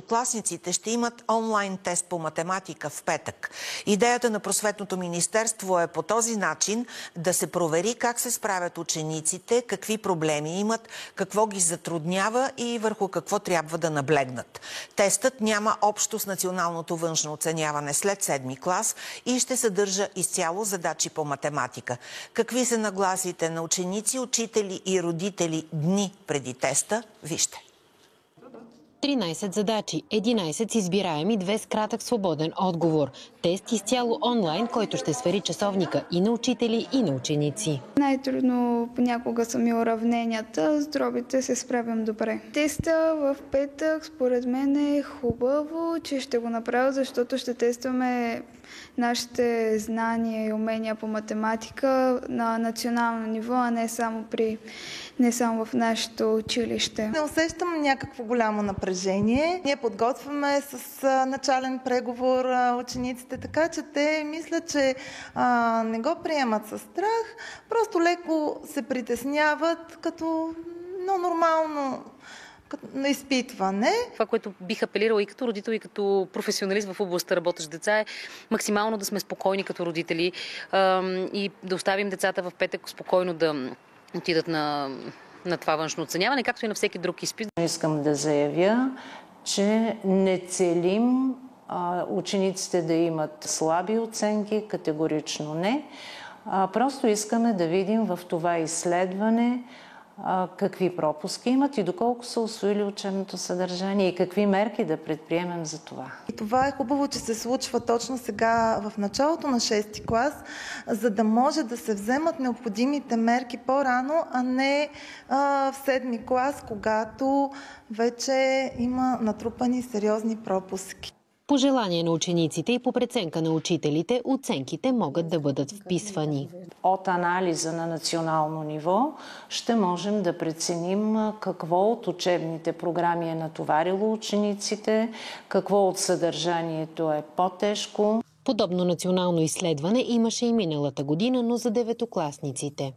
Класниците ще имат онлайн тест по математика в петък. Идеята на Просветното министерство е по този начин да се провери как се справят учениците, какви проблеми имат, какво ги затруднява и върху какво трябва да наблегнат. Тестът няма общо с националното външно оценяване след 7-ми клас и ще съдържа изцяло задачи по математика. Какви са нагласите на ученици, учители и родители дни преди теста? Вижте. 13 задачи, 11 с избираеми, 2 с кратък свободен отговор. Тест изцяло онлайн, който ще свери часовника и на учители, и на ученици. Най-трудно понякога са ми уравненията, с дробите се справям добре. Теста в петък според мен е хубаво, че ще го направя, защото ще тестваме нашите знания и умения по математика на национално ниво, а не само в нашето училище. Не усещам някакво голямо напрежение. Ние подготвяме с начален преговор учениците, така че те мислят, че не го приемат със страх, просто леко се притесняват като нормално на изпитване. Това, което бих апелирала и като родител, и като професионалист в областта работещ деца, е максимално да сме спокойни като родители и да оставим децата в петък спокойно да отидат на това външно оценяване, както и на всеки друг изпит. Искам да заявя, че не целим учениците да имат слаби оценки, категорично не. Просто искаме да видим в това изследване какви пропуски имат и доколко са усвоили учебното съдържание и какви мерки да предприемем за това. И това е хубаво, че се случва точно сега в началото на 6-ти клас, за да може да се вземат необходимите мерки по-рано, а не в 7-ми клас, когато вече има натрупани сериозни пропуски. По желание на учениците и по преценка на учителите, оценките могат да бъдат вписвани. От анализа на национално ниво ще можем да преценим какво от учебните програми е натоварило учениците, какво от съдържанието е по-тежко. Подобно национално изследване имаше и миналата година, но за деветокласниците.